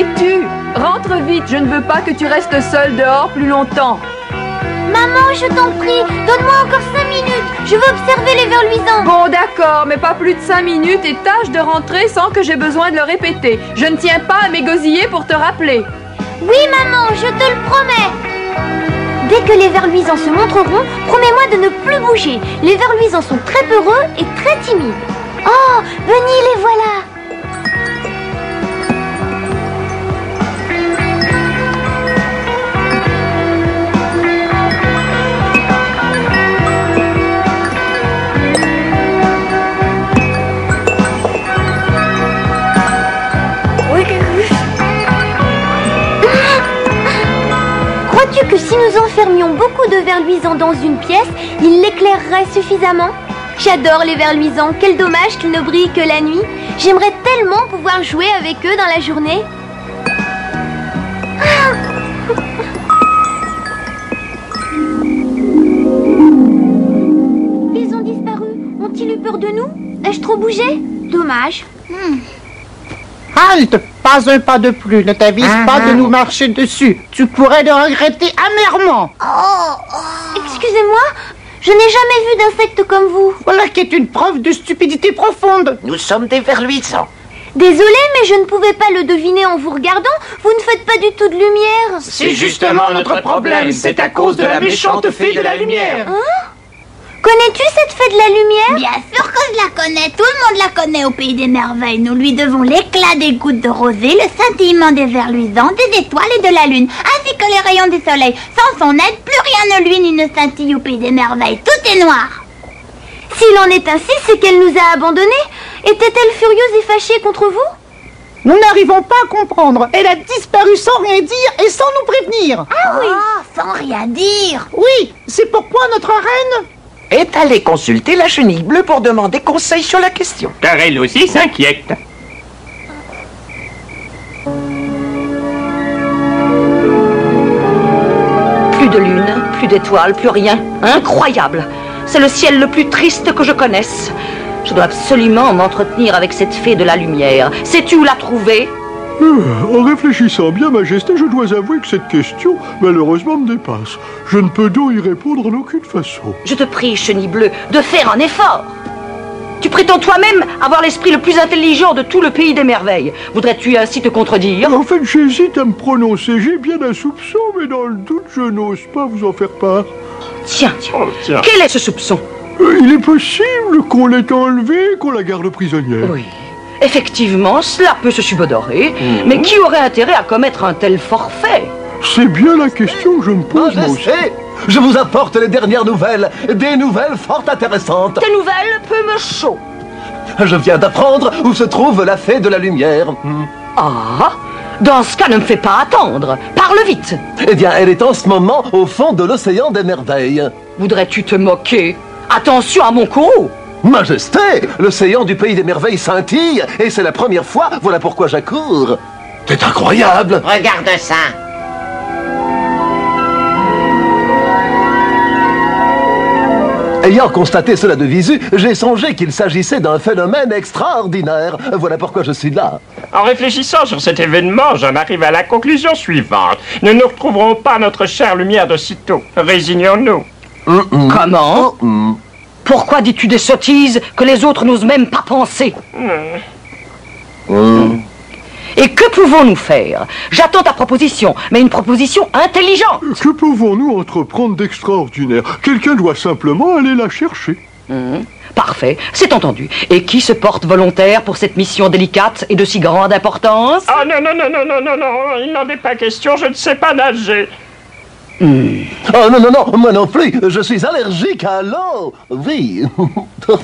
es-tu? Rentre vite, je ne veux pas que tu restes seule dehors plus longtemps. Maman, je t'en prie, donne-moi encore 5 minutes. Je veux observer les vers luisants. Bon, d'accord, mais pas plus de 5 minutes et tâche de rentrer sans que j'ai besoin de le répéter. Je ne tiens pas à m'égosiller pour te rappeler. Oui, maman, je te le promets. Dès que les vers luisants se montreront, promets-moi de ne plus bouger. Les vers luisants sont très peureux et très timides. Oh, venez, les voilà. Crois-tu que si nous enfermions beaucoup de vers luisants dans une pièce, ils l'éclaireraient suffisamment? J'adore les vers luisants, quel dommage qu'ils ne brillent que la nuit. J'aimerais tellement pouvoir jouer avec eux dans la journée. Ils ont disparu. Ont-ils eu peur de nous? Ai-je trop bougé? Dommage. Halte! Pas un pas de plus. Ne t'avise pas de nous marcher dessus. Tu pourrais le regretter amèrement. Excusez-moi, je n'ai jamais vu d'insectes comme vous. Voilà qui est une preuve de stupidité profonde. Nous sommes des vers luisants. Désolée, mais je ne pouvais pas le deviner en vous regardant. Vous ne faites pas du tout de lumière. C'est justement notre problème. C'est à cause de la méchante fée de la lumière. Hein? Connais-tu cette fée de la lumière? Bien sûr que je la connais, tout le monde la connaît au Pays des Merveilles. Nous lui devons l'éclat des gouttes de rosée, le scintillement des vers luisants, des étoiles et de la lune, ainsi que les rayons du soleil. Sans son aide, plus rien ne luit ni ne scintille au Pays des Merveilles, tout est noir. S'il en est ainsi, c'est qu'elle nous a abandonnés. Était-elle furieuse et fâchée contre vous? Nous n'arrivons pas à comprendre. Elle a disparu sans rien dire et sans nous prévenir. Ah oui, sans rien dire. Oui, c'est pourquoi notre reine est allée consulter la chenille bleue pour demander conseil sur la question. Car elle aussi s'inquiète. Plus de lune, plus d'étoiles, plus rien. Incroyable! C'est le ciel le plus triste que je connaisse. Je dois absolument m'entretenir avec cette fée de la lumière. Sais-tu où la trouver? En réfléchissant bien, Majesté, je dois avouer que cette question, malheureusement, me dépasse. Je ne peux donc y répondre en aucune façon. Je te prie, chenille bleue, de faire un effort. Tu prétends toi-même avoir l'esprit le plus intelligent de tout le Pays des Merveilles. Voudrais-tu ainsi te contredire? En fait, j'hésite à me prononcer. J'ai bien un soupçon, mais dans le doute, je n'ose pas vous en faire part. Tiens. Quel est ce soupçon? Il est possible qu'on l'ait enlevée, qu'on la garde prisonnière. Oui. Effectivement, cela peut se subodorer, mais qui aurait intérêt à commettre un tel forfait? C'est bien la question que je me pose, moi aussi. Je vous apporte les dernières nouvelles, des nouvelles fort intéressantes. Tes nouvelles peu me chaud. Je viens d'apprendre où se trouve la fée de la lumière. Ah, dans ce cas, ne me fais pas attendre. Parle vite. Eh bien, elle est en ce moment au fond de l'océan des merveilles. Voudrais-tu te moquer? Attention à mon courroux. Majesté, l'océan du Pays des Merveilles scintille, et c'est la première fois, voilà pourquoi j'accours. C'est incroyable. Regarde ça. Ayant constaté cela de visu, j'ai songé qu'il s'agissait d'un phénomène extraordinaire. Voilà pourquoi je suis là. En réfléchissant sur cet événement, j'en arrive à la conclusion suivante. Nous ne retrouverons pas notre chère lumière de sitôt. Résignons-nous. Comment? Pourquoi dis-tu des sottises que les autres n'osent même pas penser? Et que pouvons-nous faire? J'attends ta proposition, mais une proposition intelligente. Que pouvons-nous entreprendre d'extraordinaire? Quelqu'un doit simplement aller la chercher. Parfait, c'est entendu. Et qui se porte volontaire pour cette mission délicate et de si grande importance? Ah non, il n'en est pas question, je ne sais pas nager. Oh non, moi non plus, je suis allergique à l'eau. Oui. Oh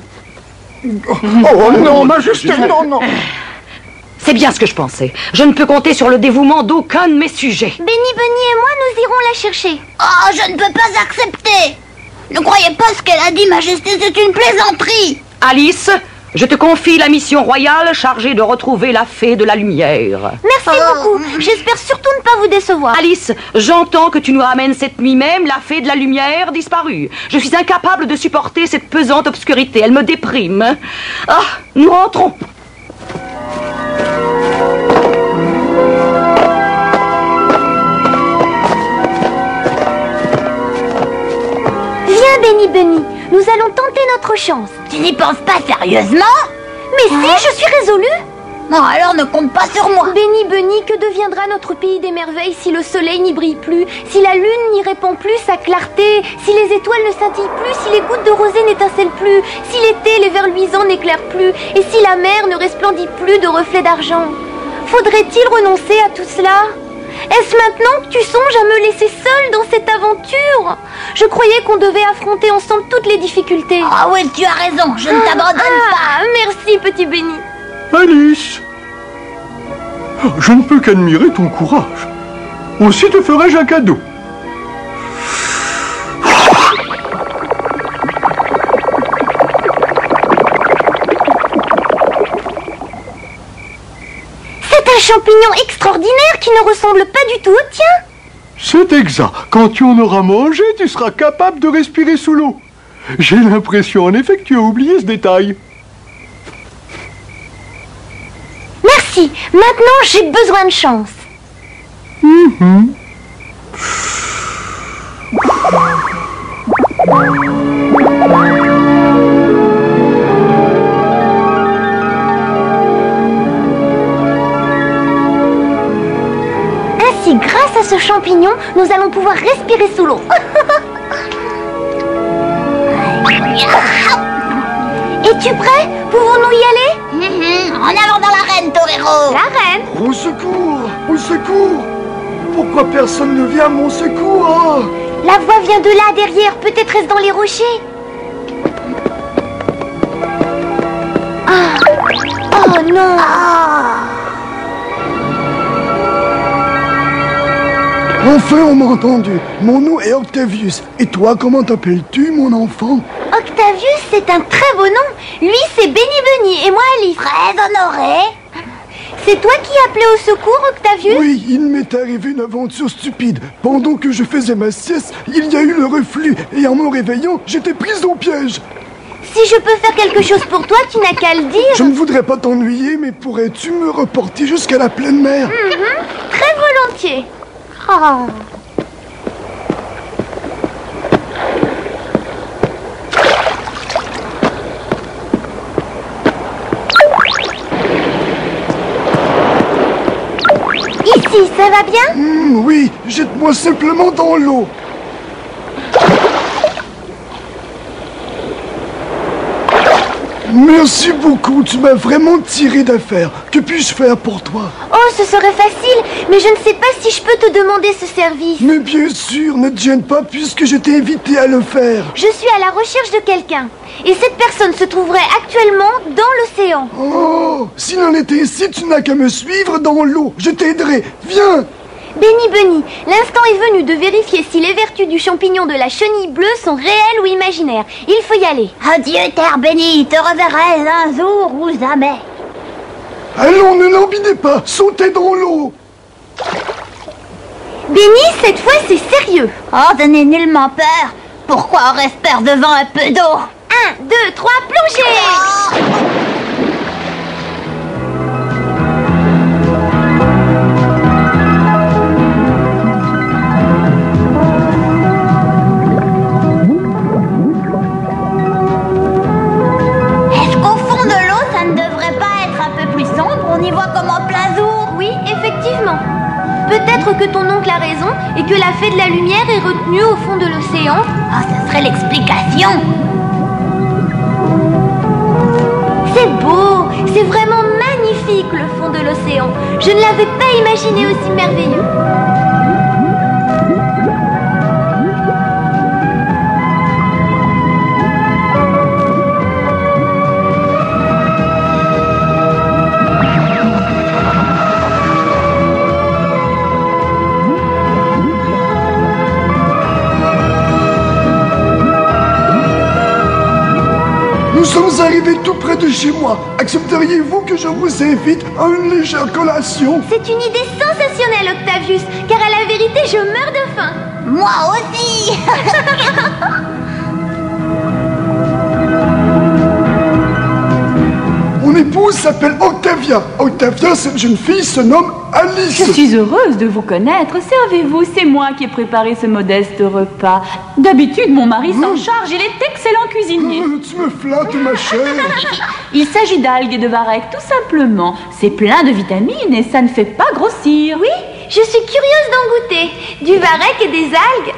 non, Majesté, non. C'est bien ce que je pensais. Je ne peux compter sur le dévouement d'aucun de mes sujets. Benny et moi, nous irons la chercher. Oh, je ne peux pas accepter. Ne croyez pas ce qu'elle a dit, Majesté, c'est une plaisanterie. Alice, je te confie la mission royale chargée de retrouver la fée de la lumière. Merci beaucoup. J'espère surtout ne pas vous décevoir. Alice, j'entends que tu nous ramènes cette nuit même la fée de la lumière disparue. Je suis incapable de supporter cette pesante obscurité. Elle me déprime. Ah, nous rentrons. Benny Bunny, nous allons tenter notre chance. Tu n'y penses pas sérieusement? Mais si, je suis résolue. Bon, alors ne compte pas sur moi. Benny Bunny, que deviendra notre pays des merveilles si le soleil n'y brille plus, si la lune n'y répand plus sa clarté, si les étoiles ne scintillent plus, si les gouttes de rosée n'étincellent plus, si l'été les vers luisants n'éclairent plus, et si la mer ne resplendit plus de reflets d'argent? Faudrait-il renoncer à tout cela? Est-ce maintenant que tu songes à me laisser seule dans cette aventure? Je croyais qu'on devait affronter ensemble toutes les difficultés. Ah oui, tu as raison, je ne t'abandonne pas. Merci, petit Benny. Alice, je ne peux qu'admirer ton courage. Aussi te ferai-je un cadeau. C'est un champignon extraordinaire qui ne ressemble pas du tout au tien. C'est exact. Quand tu en auras mangé, tu seras capable de respirer sous l'eau. J'ai l'impression en effet que tu as oublié ce détail. Merci. Maintenant, j'ai besoin de chance. Ainsi, grâce à ce champignon, nous allons pouvoir respirer sous l'eau. Es-tu prêt? Pouvons-nous y aller? En avant dans l'arène, Torero. L'arène? Au secours! Au secours! Pourquoi personne ne vient à mon secours? La voix vient de là, derrière. Peut-être est-ce dans les rochers. Oh non! Enfin, on m'a entendu. Mon nom est Octavius. Et toi, comment t'appelles-tu, mon enfant? Octavius, c'est un très beau nom. Lui, c'est Benny Bunny et moi, Alice. Très honoré. C'est toi qui appelais au secours, Octavius? Oui, il m'est arrivé une aventure stupide. Pendant que je faisais ma sieste, il y a eu le reflux. Et en me réveillant, j'étais prise au piège. Si je peux faire quelque chose pour toi, tu n'as qu'à le dire. Je ne voudrais pas t'ennuyer, mais pourrais-tu me reporter jusqu'à la pleine mer? Très volontiers. Oh. Ici, ça va bien? Oui, jette-moi simplement dans l'eau. Merci beaucoup, tu m'as vraiment tiré d'affaire. Que puis-je faire pour toi? Oh, ce serait facile, mais je ne sais pas si je peux te demander ce service. Mais bien sûr, ne te gêne pas puisque je t'ai invité à le faire. Je suis à la recherche de quelqu'un, et cette personne se trouverait actuellement dans l'océan. Oh, s'il en était ainsi, tu n'as qu'à me suivre dans l'eau. Je t'aiderai. Viens. Benny Bunny, l'instant est venu de vérifier si les vertus du champignon de la chenille bleue sont réelles ou imaginaires. Il faut y aller. Adieu, Terre bénie. Te reverrai un jour ou jamais. Allons, ne l'embidez pas. Sautez dans l'eau. Benny, cette fois, c'est sérieux. Oh, je n'ai nullement peur. Pourquoi aurais-je peur devant un peu d'eau? 1, 2, 3, plongez! Est-ce qu'au fond de l'eau, ça ne devrait pas être un peu plus sombre? On y voit comme en plein jour. Oui, effectivement. Peut-être que ton oncle a raison et que la fée de la lumière est retenue au fond de l'océan. Ah, ça serait l'explication. C'est beau, c'est vraiment magnifique le fond de l'océan. Je ne l'avais pas imaginé aussi merveilleux. Nous sommes arrivés tout près de chez moi. Accepteriez-vous que je vous invite à une légère collation? C'est une idée sensationnelle, Octavius, car à la vérité, je meurs de faim. Moi aussi. On épouse s'appelle Octavia. Octavia, cette jeune fille se nomme Alice. Je suis heureuse de vous connaître. Servez-vous, c'est moi qui ai préparé ce modeste repas. D'habitude, mon mari s'en charge, il est excellent cuisinier. Tu me flattes, ma chère. Il s'agit d'algues et de varech, tout simplement. C'est plein de vitamines et ça ne fait pas grossir. Oui, je suis curieuse d'en goûter. Du varech et des algues.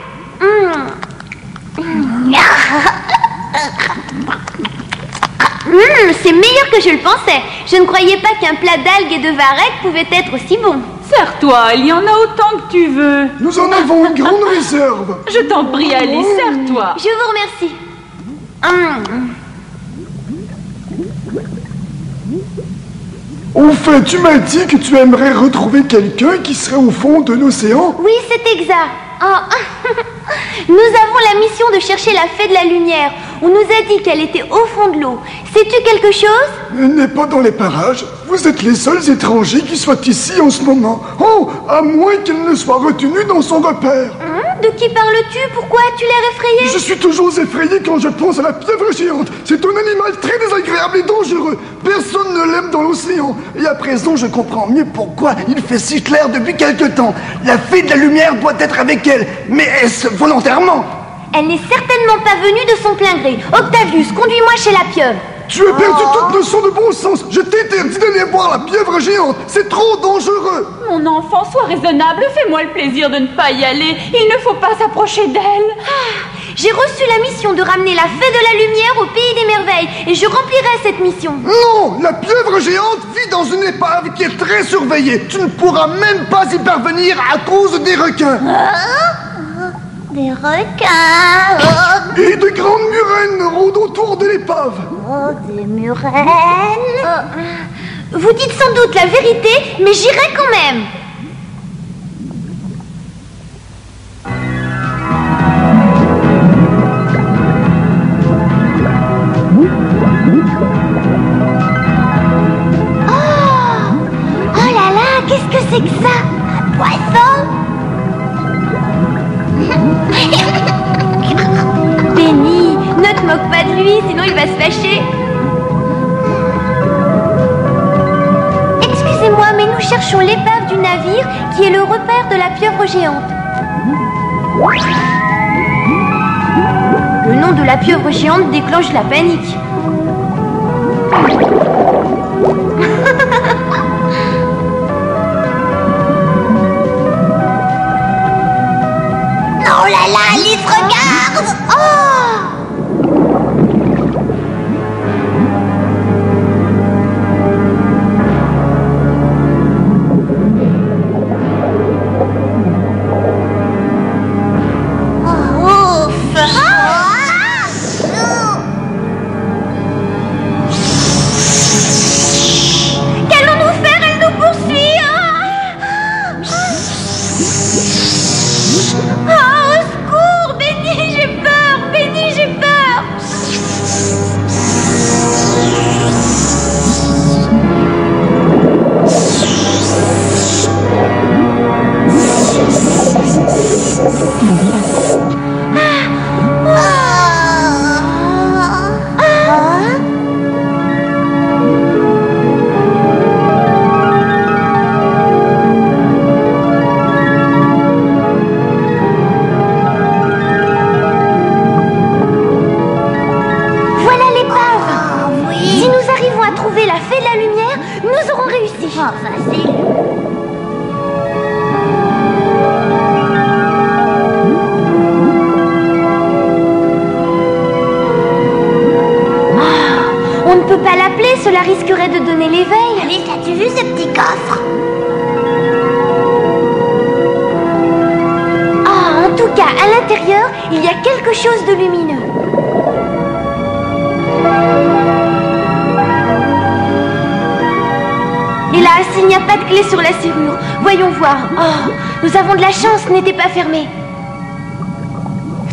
C'est meilleur que je le pensais. Je ne croyais pas qu'un plat d'algues et de varech pouvait être aussi bon. Serre-toi, il y en a autant que tu veux. Nous en avons une grande réserve. Je t'en prie, Alice, serre-toi. Je vous remercie. Au fait, tu m'as dit que tu aimerais retrouver quelqu'un qui serait au fond de l'océan? Oui, c'est exact. Nous avons la mission de chercher la fée de la lumière. On nous a dit qu'elle était au fond de l'eau. Sais-tu quelque chose? Elle n'est pas dans les parages. Vous êtes les seuls étrangers qui soient ici en ce moment. Oh, à moins qu'elle ne soit retenue dans son repère. De qui parles-tu? Pourquoi as-tu l'air effrayé? Je suis toujours effrayé quand je pense à la pieuvre géante. C'est un animal très désagréable et dangereux. Personne ne l'aime dans l'océan. Et à présent, je comprends mieux pourquoi il fait si clair depuis quelque temps. La fée de la lumière doit être avec elle. Mais est-ce volontairement? Elle n'est certainement pas venue de son plein gré. Octavius, conduis-moi chez la pieuvre. Tu as perdu toute notion de bon sens. Je t'interdis d'aller voir la pieuvre géante. C'est trop dangereux. Mon enfant, sois raisonnable. Fais-moi le plaisir de ne pas y aller. Il ne faut pas s'approcher d'elle. J'ai reçu la mission de ramener la fée de la lumière au pays des merveilles. Et je remplirai cette mission. Non, la pieuvre géante vit dans une épave qui est très surveillée. Tu ne pourras même pas y parvenir à cause des requins. Des requins. Et de grandes murènes rôdent autour de l'épave. Oh, des murènes. Vous dites sans doute la vérité, mais j'irai quand même. Oh là là, qu'est-ce que c'est que ça? Un poisson? Benny, ne te moque pas de lui, sinon il va se fâcher. Excusez-moi, mais nous cherchons l'épave du navire qui est le repère de la pieuvre géante. Le nom de la pieuvre géante déclenche la panique. Oh là là, Alice, regarde! Oh! Qu'allons-nous faire? Elle nous poursuit. Au secours, Benny, j'ai peur. Benny, j'ai peur. Voilà l'épave. Oui. Si nous arrivons à trouver la fée de la lumière, nous aurons réussi. Oh, facile. On ne peut pas l'appeler, cela risquerait de donner l'éveil. Alice, as-tu vu ce petit coffre? En tout cas, à l'intérieur, il y a quelque chose de lumineux. Hélas, il n'y a pas de clé sur la serrure. Voyons voir. Oh, nous avons de la chance, ce n'était pas fermé.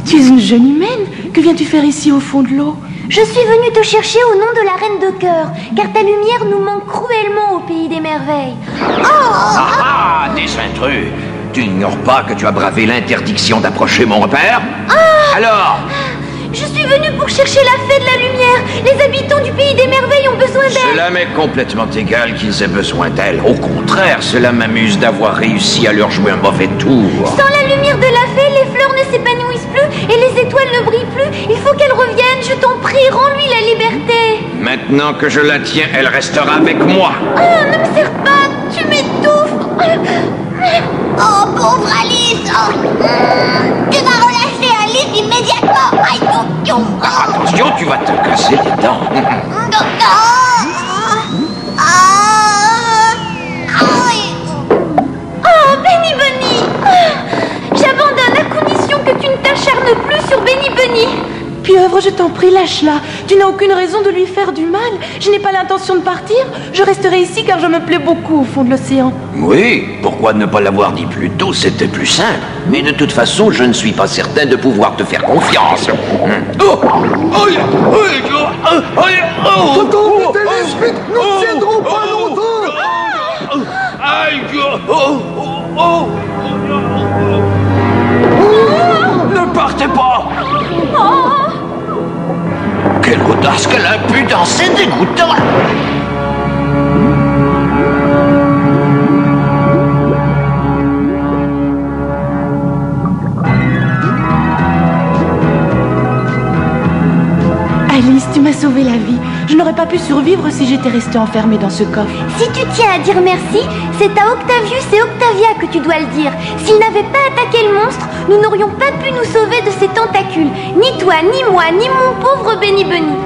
Tu es une jeune humaine. Que viens-tu faire ici au fond de l'eau? Je suis venue te chercher au nom de la Reine de Cœur, car ta lumière nous manque cruellement au pays des merveilles. Ah, des intrus! Tu n'ignores pas que tu as bravé l'interdiction d'approcher mon repère? Alors? Je suis venue pour chercher la fée de la lumière. Les habitants du pays des merveilles ont besoin d'elle. Cela m'est complètement égal qu'ils aient besoin d'elle. Au contraire, cela m'amuse d'avoir réussi à leur jouer un mauvais tour. Sans la lumière de la fée, les fleurs ne s'épanouissent plus et les étoiles ne brillent plus. Il faut qu'elle revienne, je t'en prie, rends-lui la liberté. Maintenant que je la tiens, elle restera avec moi. Oh, ne me serre pas, tu m'étouffes. Oh, pauvre Alice. Oh. Tu vas relâcher Alice immédiatement. Aïe, Attention, tu vas te casser les dents. Oh, Benny Bunny. J'abandonne à condition que tu ne t'acharnes plus sur Benny Bunny. Pieuvre, je t'en prie, lâche-la. Tu n'as aucune raison de lui faire du mal. Je n'ai pas l'intention de partir. Je resterai ici car je me plais beaucoup au fond de l'océan. Oui, pourquoi ne pas l'avoir dit plus tôt? C'était plus simple. Mais de toute façon, je ne suis pas certain de pouvoir te faire confiance. Faut qu'on vite, Alice, vite. Nous ne tiendrons pas longtemps. Ne partez pas! Quelle audace, quelle impudence, c'est dégoûtant! Alice, tu m'as sauvé la vie. Je n'aurais pas pu survivre si j'étais restée enfermée dans ce coffre. Si tu tiens à dire merci, c'est à Octavius et Octavia que tu dois le dire. S'ils n'avaient pas attaqué le monstre, nous n'aurions pas pu nous sauver de ses tentacules. Ni toi, ni moi, ni mon pauvre Benny Bunny.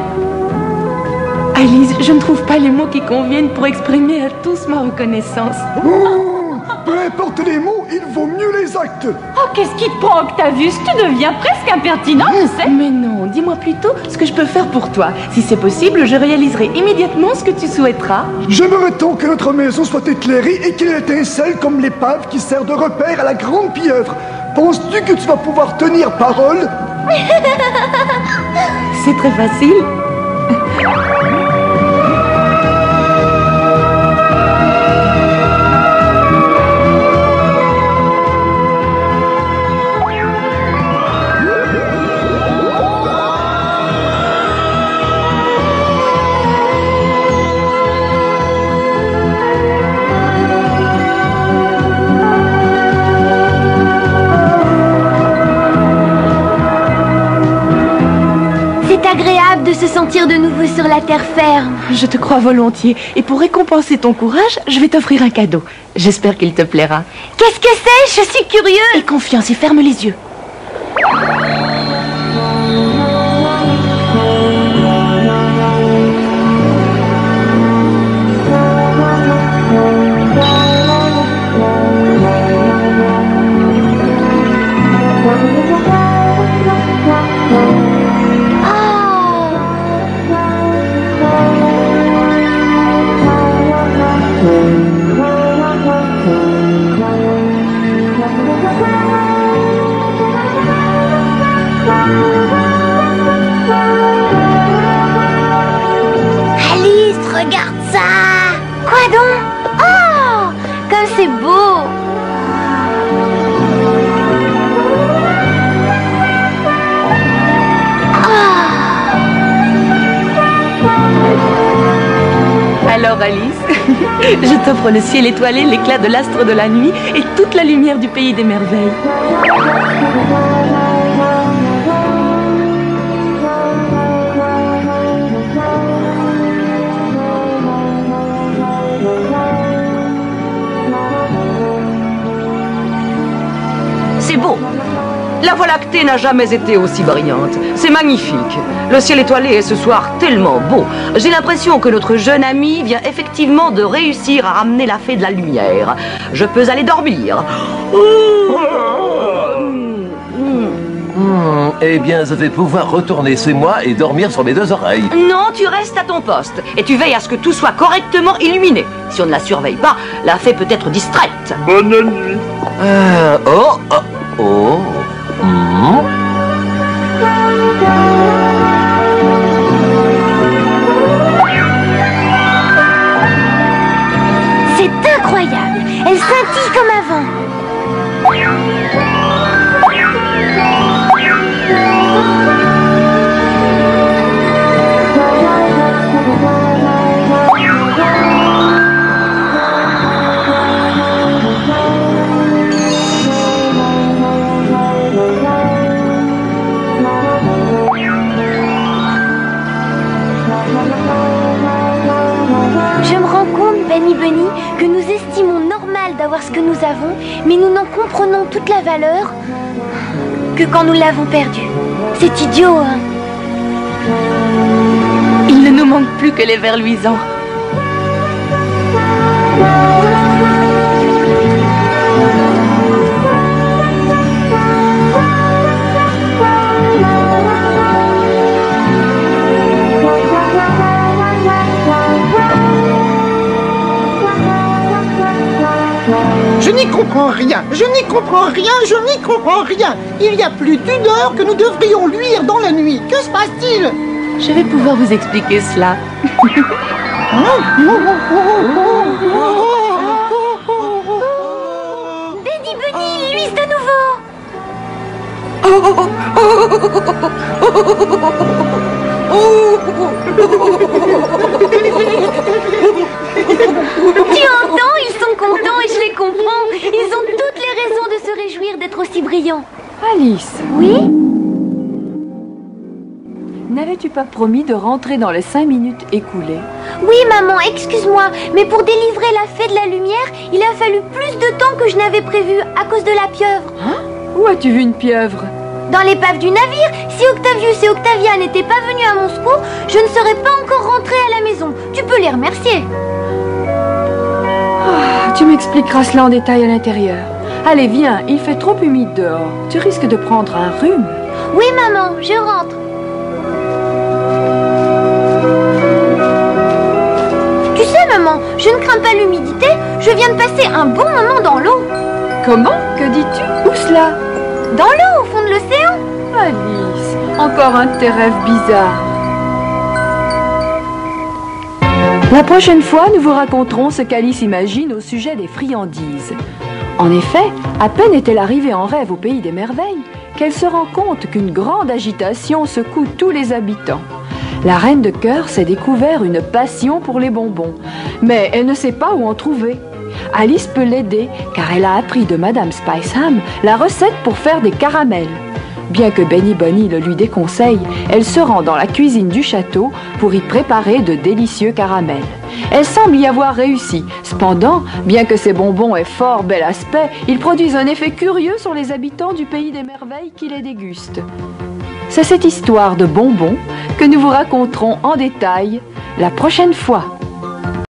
Alice, je ne trouve pas les mots qui conviennent pour exprimer à tous ma reconnaissance. Peu importe les mots, il vaut mieux les actes. Oh, qu'est-ce qui te prend, Octavius? Tu deviens presque impertinent, tu sais. Mais non, dis-moi plutôt ce que je peux faire pour toi. Si c'est possible, je réaliserai immédiatement ce que tu souhaiteras. J'aimerais tant que notre maison soit éclairée et qu'elle étincelle comme l'épave qui sert de repère à la grande pieuvre. Penses-tu que tu vas pouvoir tenir parole? C'est très facile. C'est agréable de se sentir de nouveau sur la terre ferme. Je te crois volontiers. Et pour récompenser ton courage, je vais t'offrir un cadeau. J'espère qu'il te plaira. Qu'est-ce que c'est? Je suis curieux. Aie confiance et ferme les yeux. Regarde ça! Quoi donc? Oh! Comme c'est beau! Alors Alice, je t'offre le ciel étoilé, l'éclat de l'astre de la nuit et toute la lumière du pays des merveilles. C'est beau. La Voie lactée n'a jamais été aussi brillante. C'est magnifique. Le ciel étoilé est ce soir tellement beau. J'ai l'impression que notre jeune ami vient effectivement de réussir à ramener la fée de la lumière. Je peux aller dormir. Eh bien, je vais pouvoir retourner chez moi et dormir sur mes deux oreilles. Non, tu restes à ton poste et tu veilles à ce que tout soit correctement illuminé. Si on ne la surveille pas, la fée peut être distraite. Bonne nuit. C'est incroyable. Elle scintille comme avant. rends compte, Benny Bunny, que nous estimons normal d'avoir ce que nous avons, mais nous n'en comprenons toute la valeur que quand nous l'avons perdu. C'est idiot, hein? Il ne nous manque plus que les vers luisants. Je n'y comprends rien, je n'y comprends rien, je n'y comprends rien. Il y a plus d'une heure que nous devrions luire dans la nuit. Que se passe-t-il? Je vais pouvoir vous expliquer cela. Benny Bunny, ils luisent de nouveau. Tu entends? Ils sont contents et je les comprends. Ils ont toutes les raisons de se réjouir d'être aussi brillants. Alice, Oui? n'avais-tu pas promis de rentrer dans les 5 minutes écoulées? Oui, maman, excuse-moi, mais pour délivrer la fée de la lumière, il a fallu plus de temps que je n'avais prévu à cause de la pieuvre. Hein? Où as-tu vu une pieuvre? Dans l'épave du navire, si Octavius et Octavia n'étaient pas venus à mon secours, je ne serais pas encore rentrée à la maison. Tu peux les remercier. Tu m'expliqueras cela en détail à l'intérieur. Allez, viens, il fait trop humide dehors. Tu risques de prendre un rhume. Oui, maman, je rentre. Tu sais, maman, je ne crains pas l'humidité. Je viens de passer un bon moment dans l'eau. Comment? Que dis-tu? Où cela? Dans l'eau, au fond de l'océan. Alice, encore un de tes rêves bizarres. La prochaine fois, nous vous raconterons ce qu'Alice imagine au sujet des friandises. En effet, à peine est-elle arrivée en rêve au pays des merveilles qu'elle se rend compte qu'une grande agitation secoue tous les habitants. La reine de cœur s'est découvert une passion pour les bonbons, mais elle ne sait pas où en trouver. Alice peut l'aider car elle a appris de Madame Spiceham la recette pour faire des caramels. Bien que Benny Bunny le lui déconseille, elle se rend dans la cuisine du château pour y préparer de délicieux caramels. Elle semble y avoir réussi. Cependant, bien que ces bonbons aient fort bel aspect, ils produisent un effet curieux sur les habitants du pays des merveilles qui les dégustent. C'est cette histoire de bonbons que nous vous raconterons en détail la prochaine fois.